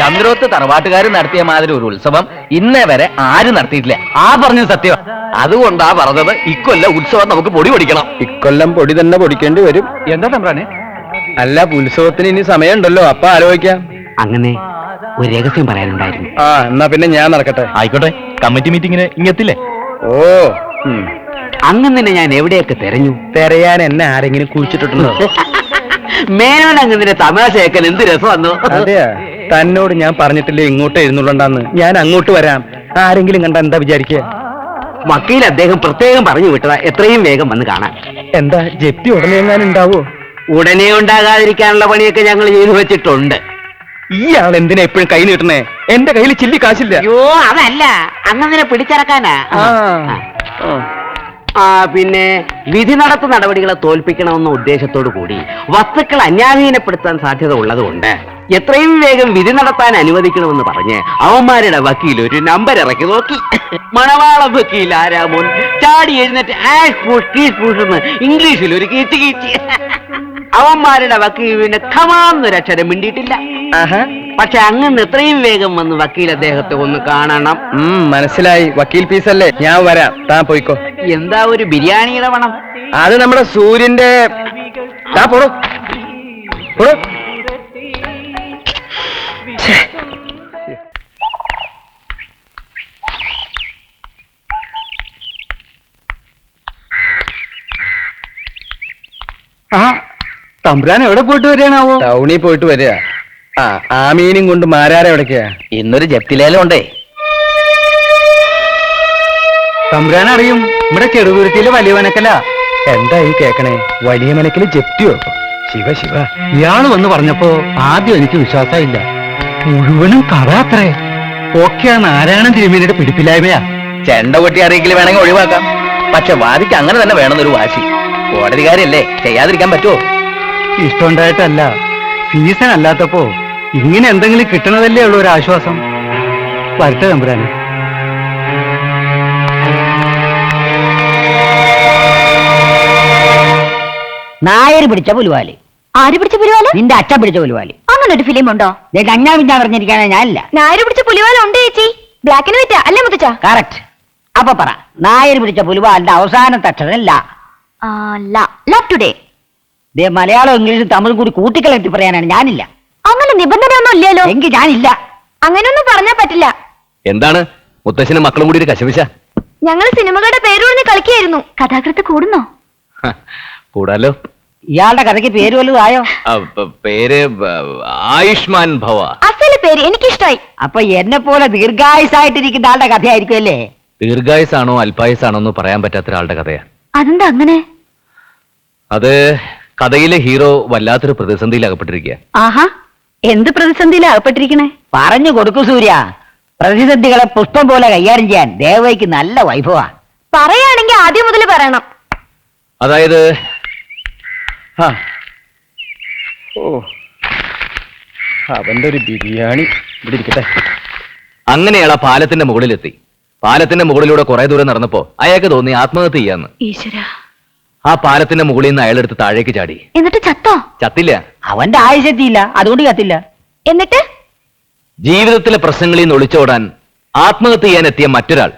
ചന്ദ്രോത്ത് തറവാട്ടുകാർ നടത്തിയ മാതിരി ഒരു ഉത്സവം ഇന്നേ വരെ ആരും നടത്തിയിട്ടില്ല. ആ പറഞ്ഞ സത്യം. അതുകൊണ്ടാ പറഞ്ഞത് ഇക്കൊല്ലം ഉത്സവം നമുക്ക് പൊടി പൊടിക്കണം. ഇക്കൊല്ലം പൊടി തന്നെ പൊടിക്കേണ്ടി വരും. എന്താ തമ്പ്രാനെ? അല്ല, ഉത്സവത്തിന് ഇനി സമയമുണ്ടല്ലോ, അപ്പൊ ആലോചിക്കാം. അങ്ങനെ ഒരു രഹസ്യം പറയാനുണ്ടായിരുന്നു. ആ, എന്നാ പിന്നെ ഞാൻ നടക്കട്ടെ. ആയിക്കോട്ടെ, കമ്മിറ്റി മീറ്റിങ്ങിന് ഇങ്ങെത്തില്ലേ? ഓ, അങ്ങനെ ഞാൻ എവിടെയൊക്കെ തെരഞ്ഞു. തെരയാൻ എന്നെ ആരെങ്കിലും കുഴിച്ചിട്ടുണ്ടോ? മേനോൻ അങ്ങനെ തമാശ കേൾക്കാൻ എന്ത് രസം വന്നു. അതെയാ, തന്നോട് ഞാൻ പറഞ്ഞിട്ടില്ലേ ഇങ്ങോട്ട് എഴുന്നള്ളണ്ടാന്ന്. ഞാൻ അങ്ങോട്ട് വരാം. ആരെങ്കിലും കണ്ട എന്താ വിചാരിക്കുക? വക്കീൽ അദ്ദേഹം പ്രത്യേകം പറഞ്ഞു വിട്ടതാ എത്രയും വേഗം വന്ന് കാണാൻ. എന്താ ജപ്തി ഉടനെ എങ്ങാനും ഉണ്ടാവോ? ഉടനെ ഉണ്ടാകാതിരിക്കാനുള്ള പണിയൊക്കെ ഞങ്ങൾ ചെയ്തു വെച്ചിട്ടുണ്ട്. ഇയാൾ എന്തിനാ എപ്പോഴും കൈ നീട്ടണേ? എന്റെ കയ്യിൽ ചില്ലി കാശില്ല. അയ്യോ, അതല്ല, അങ്ങനെ പിടിച്ചിറക്കാനാ. പിന്നെ വിധി നടത്തു നടപടികളെ തോൽപ്പിക്കണമെന്ന ഉദ്ദേശത്തോടു കൂടി വസ്തുക്കൾ അന്യാധീനപ്പെടുത്താൻ സാധ്യത ഉള്ളതുകൊണ്ട് എത്രയും വേഗം വിധി നടത്താൻ അനുവദിക്കണമെന്ന് പറഞ്ഞ് അവന്മാരുടെ വക്കീൽ ഒരു നമ്പർ ഇറക്കി നോക്കി. മണവാളം വക്കീൽ ആരാമോൻ ചാടി എഴുന്നേറ്റ് ഇംഗ്ലീഷിൽ ഒരു കീച്ച് കീച്ച്. അവന്മാരുടെ വക്കീലിന് ഖമാന്നൊരക്ഷരം മിണ്ടിയിട്ടില്ല. പക്ഷെ അങ്ങനെ എത്രയും വേഗം വന്ന് വക്കീൽ അദ്ദേഹത്തെ ഒന്ന് കാണണം. മനസ്സിലായി. വക്കീൽ പീസല്ലേ, ഞാൻ വരാം. താൻ പോയിക്കോ. എന്താ ഒരു ബിരിയാണിയുടെ മണം? അത് നമ്മുടെ സൂര്യന്റെ. പോടോ. തമ്പുരാൻ എവിടെ പോയിട്ട് വരികയാണാവോ? ടൗണിൽ പോയിട്ട് വരിക. ആ മീനും കൊണ്ട് മാരാരെ എവിടേക്കാ? ഇന്നൊരു ജപ്തിലേലം ഉണ്ടേ. തമ്പുരാൻ അറിയും, ഇവിടെ ചെറുതുരുത്തിയിലെ വലിയ മനക്കല. എന്താ ഈ കേക്കണേ? വലിയ മനക്കില് ജപ്തിയോ? ശിവ ശിവ. ഇയാള് വന്ന് പറഞ്ഞപ്പോ ആദ്യം എനിക്ക് വിശ്വാസമില്ല. മുഴുവനും കഥ അത്രേ. ഒക്കെ നാരായണൻ തിരുമേനിയുടെ പിടിപ്പില്ലായ്മയാ. ചെണ്ട കൊട്ടി അറിയിക്കൽ വേണമെങ്കിൽ ഒഴിവാക്കാം. പക്ഷെ വാദിക്ക് അങ്ങനെ തന്നെ വേണമെന്നൊരു വാശി. കോടതികാരല്ലേ, ചെയ്യാതിരിക്കാൻ പറ്റുമോ? ഇഷ്ടമുണ്ടായിട്ടല്ല, സീസൺ അല്ലാത്തപ്പോ ഇങ്ങനെ എന്തെങ്കിലും കിട്ടണതല്ലേ ഉള്ളൂ ഒരു ആശ്വാസം. വരട്ടെ തമ്പുരാനെ. നായര് പിടിച്ച പുലുവാലി. ആര് പിടിച്ച പുലിവാല? നിന്റെ അച്ഛൻ പിടിച്ച പുലുവാലി. അങ്ങനെ ഒരു ഫിലിം ഉണ്ടോ? കഞ്ഞാ പിഞ്ഞാ പറഞ്ഞിരിക്കാനാ ഞാനില്ല. നായര് പിടിച്ച പുലിവാല ഉണ്ട് ചേച്ചി. ബ്ലാക്ക് ആൻഡ് വൈറ്റ് അല്ലേ മുത്തച്ഛ? കറക്റ്റ്. അപ്പൊ പറ, നായര് പിടിച്ച പുലുവാലിന്റെ അവസാനത്തെ അക്ഷരം ല. Love today. മലയാളം ഇംഗ്ലീഷും തമിഴും കൂടി കൂട്ടിക്കളത്തി പറയാനാണ് ഞാനില്ല. അങ്ങനെ നിബന്ധനയൊന്നും ഇല്ലല്ലോ. എങ്കിൽ ഞാനില്ല. അങ്ങനെയൊന്നും പറഞ്ഞാൽ പറ്റില്ല. എന്താണ് മുത്തശ്ശനും മക്കളും കൂടി ഒരു കശപിശ? ഞങ്ങൾ സിനിമകളുടെ പേര് പറഞ്ഞ് കളിക്കുകയായിരുന്നു. കഥാകൃത്ത് കൂടുന്നോ? കൂടാലോ. ഇയാളുടെ കഥയ്ക്ക് പേര് വലുതായോ? പേര് ആയുഷ്മാൻ ഭവ. അസല് പേര് എനിക്കിഷ്ടായി. അപ്പൊ എന്നെ പോലെ ദീർഘായുസായിട്ടിരിക്കുന്ന ആളുടെ കഥയായിരിക്കും അല്ലേ? ദീർഘായുസാണോ അല്പായുസാണോ എന്ന് പറയാൻ പറ്റാത്ത ഒരാളുടെ കഥയാ. അതെന്താ അങ്ങനെ? അത് കഥയിലെ ഹീറോ വല്ലാത്തൊരു പ്രതിസന്ധിയിൽ അകപ്പെട്ടിരിക്കുക. ആഹാ, എന്ത് പ്രതിസന്ധിയിലാ അകപ്പെട്ടിരിക്കണേ? പറഞ്ഞു കൊടുക്കൂ സൂര്യ. പ്രതിസന്ധികളെ പുഷ്പം പോലെ കൈകാര്യം ചെയ്യാൻ ദേവയ്ക്ക് നല്ല വൈഭവ. പറയാണെങ്കിൽ ആദ്യം മുതൽ പറയണം. അതായത് അവന്റെ ഒരു ബിരിയാണി ഇവിടെ ഇരിക്കട്ടെ. അങ്ങനെയാൾ ആ പാലത്തിന്റെ മുകളിലെത്തി. പാലത്തിന്റെ മുകളിലൂടെ കുറെ ദൂരം നടന്നപ്പോ അയാൾക്ക് തോന്നി ആത്മഹത്യ ചെയ്യാന്ന്. ഈശ്വരാ. ആ പാലത്തിന്റെ മുകളിൽ നിന്ന് അയാളെടുത്ത് താഴേക്ക് ചാടി. എന്നിട്ട് ചത്തോ? ചത്തില്ല. അവന്റെ ആയുഷെത്തിയില്ല, അതുകൊണ്ട് കത്തില്ല. എന്നിട്ട് ജീവിതത്തിലെ പ്രശ്നങ്ങളിൽ നിന്ന് ഒളിച്ചോടാൻ ആത്മഹത്യ ചെയ്യാൻ എത്തിയ മറ്റൊരാൾ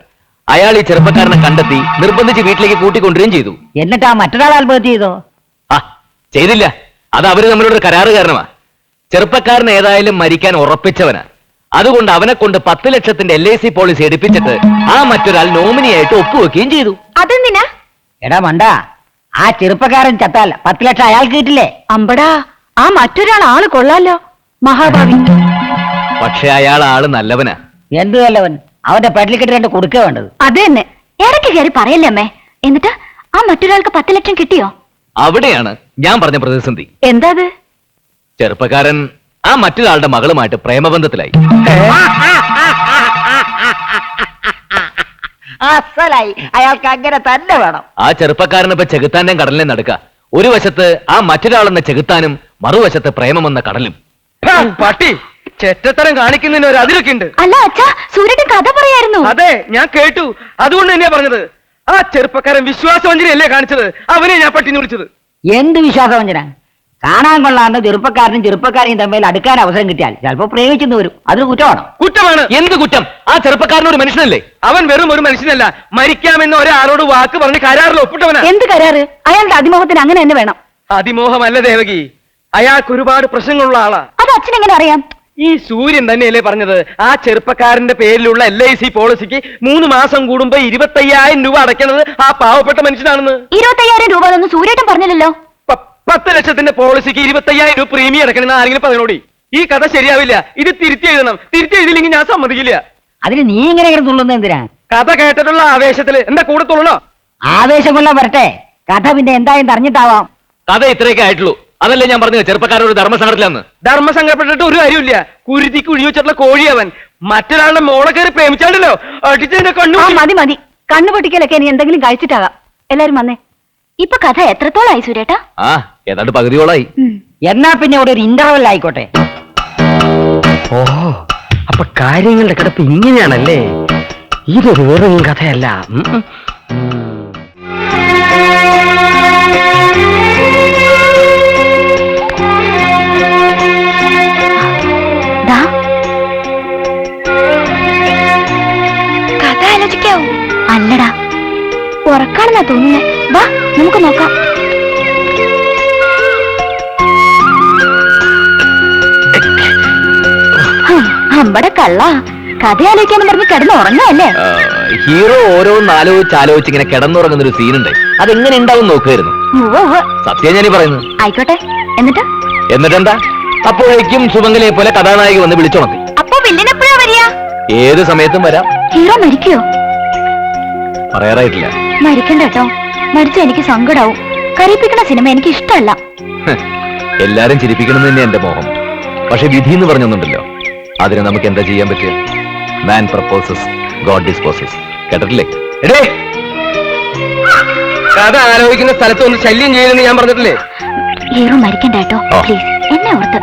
അയാൾ ഈ ചെറുപ്പക്കാരനെ കണ്ടെത്തി നിർബന്ധിച്ച് വീട്ടിലേക്ക് കൂട്ടിക്കൊണ്ടുവരികയും ചെയ്തു. എന്നിട്ട് ആ മറ്റൊരാൾ ആത്മഹത്യ ചെയ്തോ? ചെയ്തില്ല. അത് അവര് തമ്മിലൊരു കരാറ് കാരണമാ. ചെറുപ്പക്കാരൻ ഏതായാലും മരിക്കാൻ ഉറപ്പിച്ചവനാ. അതുകൊണ്ട് അവനെ കൊണ്ട് 10 ലക്ഷത്തിന്റെ LIC പോളിസി എടുപ്പിച്ചിട്ട് ആ മറ്റൊരാൾ നോമിനിയായിട്ട് ഒപ്പുവെക്കുകയും ചെയ്തു. അതെന്തിനാ? എടാ മണ്ട, ആ ചെറുപ്പക്കാരൻ ചത്താൽ 10 ലക്ഷം അയാൾക്ക് കിട്ടില്ലേ? അമ്പടാ, ആ മറ്റൊരാൾ ആള് കൊള്ളാലോ, മഹാഭാവി. പക്ഷെ അയാൾ ആള് നല്ലവനാ. എന്ത് നല്ലവൻ? അവന്റെ പെടലിക്കെട്ട് 2 കൊടുക്ക വേണ്ടത്. അത് തന്നെ. ഇടയ്ക്ക് കയറി പറയല്ലേ അമ്മേ. എന്നിട്ട് ആ മറ്റൊരാൾക്ക് 10 ലക്ഷം കിട്ടിയോ? അവിടെയാണ് ഞാൻ പറഞ്ഞ പ്രതിസന്ധി. എന്താ അത്? ചെറുപ്പക്കാരൻ ആ മറ്റൊരാളുടെ മകളുമായിട്ട് പ്രേമബന്ധത്തിലായി. അസലായി. അയാൾക്ക് അങ്ങനെ തന്നെ വേണം. ആ ചെറുപ്പക്കാരനെ ഇപ്പൊ ചെകുത്താന്റെയും കടലിനെ നടക്ക. ഒരു വശത്ത് ആ മറ്റൊരാളെന്ന ചെകുത്താനും മറുവശത്ത് പ്രേമമെന്ന കടലും. പട്ടി ചെറ്റത്തരം കാണിക്കുന്നതിന് ഒരു അതിലൊക്കെ ഉണ്ട്. അല്ല അച്ഛാ, സൂര്യന്റെ കഥ പറയായിരുന്നു. അതെ, ഞാൻ കേട്ടു. അതുകൊണ്ട് തന്നെയാ പറഞ്ഞത്. ആ ചെറുപ്പക്കാരൻ വിശ്വാസവഞ്ചനയല്ലേ കാണിച്ചത്. അവനെ ഞാൻ പട്ടിന്ന് വിളിച്ചത്. എന്ത് വിശ്വാസവഞ്ചന? കാണാൻ കൊള്ളാവുന്ന ചെറുപ്പക്കാരനും ചെറുപ്പക്കാരെയും തമ്മിൽ അടുക്കാൻ അവസരം കിട്ടിയാൽ ചിലപ്പോ പ്രേമിച്ചെന്ന് വരും അതൊരു കുറ്റമാണോ? കുറ്റമാണ്. എന്ത് കുറ്റം? ആ ചെറുപ്പക്കാരനൊരു മനുഷ്യനല്ലേ? അവൻ വെറും ഒരു മനുഷ്യനല്ല, മരിക്കാമെന്ന് ഒരാളോട് വാക്ക് പറഞ്ഞ് കരാറിൽ ഒപ്പിട്ടവനാ. എന്ത് കരാറ്? അയാളുടെ അതിമോഹത്തിന് അങ്ങനെ തന്നെ വേണം. അതിമോഹമല്ല ദേവകി, അയാൾക്ക് ഒരുപാട് പ്രശ്നങ്ങളുള്ള ആളാ. അത് അച്ഛനെങ്ങനെ അറിയാം? ഈ സൂര്യൻ തന്നെയല്ലേ പറഞ്ഞത് ആ ചെറുപ്പക്കാരന്റെ പേരിലുള്ള LIC പോളിസിക്ക് 3 മാസം കൂടുമ്പോ 25,000 രൂപ അടയ്ക്കണത് ആ പാവപ്പെട്ട മനുഷ്യനാണെന്ന്. 25,000 രൂപ ഒന്നും സൂര്യേട്ടൻ പറഞ്ഞില്ലല്ലോ. 10 ലക്ഷത്തിന്റെ പോളിസിക്ക് 25,000 രൂപ പ്രീമിയം അടക്കണമെന്ന് ആരെങ്കിലും പറഞ്ഞോടി? ഈ കഥ ശരിയാവില്ല, ഇത് തിരുത്തി എഴുതണം. തിരുത്തി എഴുതിയില്ലെങ്കിൽ ഞാൻ സമ്മതിക്കില്ല. അതിന് നീ ഇങ്ങനെ തുള്ളുന്നത് എന്തിനാ? കഥ കേട്ടിട്ടുള്ള ആവേശത്തില് എന്താ കൂടെ തുള്ളണോ? ആവേശം കൊള്ളാൻ വരട്ടെ, കഥ പിന്നെ എന്തായാലും അറിഞ്ഞിട്ടാവാം. കഥ ഇത്രയൊക്കെ ആയിട്ടുള്ളൂ. അതല്ലേ ഞാൻ പറഞ്ഞത് ചെറുപ്പക്കാരൻ ഒരു ധർമ്മസങ്കടത്തിലാന്ന്. ധർമ്മസംഘപ്പെട്ടിട്ട് ഒരു കാര്യമില്ല. കുരുതി കുഴി വെച്ചിട്ടുള്ള കോഴി അവൻ. മറ്റൊരാളുടെ മോളെ കയറി പ്രേമിച്ചാണ്ടല്ലോ അടിച്ചതിന്റെ കണ്ണു. മതി മതി, കണ്ണുപൊട്ടിക്കലൊക്കെ ഇനി എന്തെങ്കിലും കഴിച്ചിട്ടാകാം. എല്ലാരും വന്നേ. ഇപ്പൊ കഥ എത്രത്തോളായി സൂര്യേട്ടാ? ആ ഏതാണ്ട് പകുതിയോളായി. എന്നാ പിന്നെ ഇവിടെ ഒരു ഇന്റർവെൽ ആയിക്കോട്ടെ. ഓ, അപ്പൊ കാര്യങ്ങളുടെ കിടപ്പ് ഇങ്ങനെയാണല്ലേ? ഇതൊരു വെറും കഥയല്ല. കഥ ആലോചിക്കാവൂ. അല്ലടാ, ഉറക്കാണെന്നാ തോന്നുന്നേ. വാ നമുക്ക് നോക്കാം. അമ്പടെ കള്ള, കഥ ആലോചിക്കാന്ന് പറഞ്ഞ് കിടന്ന് ഉറങ്ങല്ലേ? ഹീറോ ഓരോന്നാലോചിച്ച് ഇങ്ങനെ കിടന്നുറങ്ങുന്ന ഒരു സീനുണ്ട്. അതെങ്ങനെ ഉണ്ടാവും നോക്കുമായിരുന്നു. സത്യം ഞാനീ പറയുന്നത്. ആയിക്കോട്ടെ. എന്നിട്ടെന്താ? അപ്പോഴേക്കും സുമംഗലയെ പോലെ കഥാനായിക വന്ന് വിളിച്ചോണത്തി. അപ്പൊ വില്ലിനെപ്പോഴാ വരിക? ഏത് സമയത്തും വരാം. ഹീറോ മരിക്കോ? പറയാറായിട്ടില്ല. മരിക്കണ്ട കേട്ടോ, മരിച്ച എനിക്ക് സങ്കടാവും. കരയിപ്പിക്കണ സിനിമ എനിക്ക് ഇഷ്ടമല്ല. എല്ലാരും ചിരിപ്പിക്കണം തന്നെ എന്റെ മോഹം. പക്ഷെ വിധി എന്ന് പറഞ്ഞൊന്നുണ്ടല്ലോ, അതിന് നമുക്ക് എന്താ ചെയ്യാൻ പറ്റുക? മാൻ പ്രപ്പോസസ്, ഗോഡ് ഡിസ്പോസസ്. കേട്ടിട്ടില്ലേ? എടേ, കഥ ആലോചിക്കുന്ന സ്ഥലത്ത് ഒന്ന് ശല്യം ചെയ്യുമെന്ന് ഞാൻ പറഞ്ഞിട്ടില്ലേ? ഹീറോ മരിക്കണ്ട കേട്ടോ, പ്ലീസ്. എന്നെ ഓർത്ത്.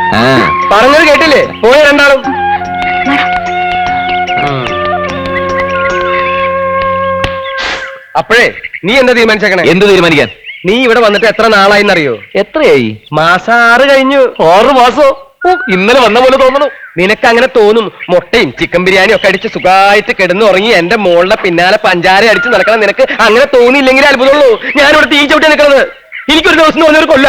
പറഞ്ഞത് കേട്ടില്ലേ? പോയ രണ്ടാളും. അപ്പോഴേ നീ എന്താ തീരുമാനിച്ചേക്കണേ? എന്ത് തീരുമാനിക്കാൻ? നീ ഇവിടെ വന്നിട്ട് എത്ര നാളായിന്നറിയോ? എത്രയായി? മാസം 6 കഴിഞ്ഞു. 6 മാസോ? ഇന്നലെ വന്ന പോലെ തോന്നണു. നിനക്ക് അങ്ങനെ തോന്നും. മുട്ടയും ചിക്കൻ ബിരിയാണി ഒക്കെ അടിച്ച് സുഖമായിട്ട് കിടന്നു ഉറങ്ങി എന്റെ മോളുടെ പിന്നാലെ പഞ്ചാര അടിച്ച് നടക്കണം. നിനക്ക് അങ്ങനെ തോന്നിയില്ലെങ്കിൽ അത്ഭുതമുള്ളൂ. ഞാനിവിടെ തീ ചവിട്ടി നിൽക്കുന്നത്. എനിക്കൊരു ദിവസം തോന്നിയൊരു കൊല്ല.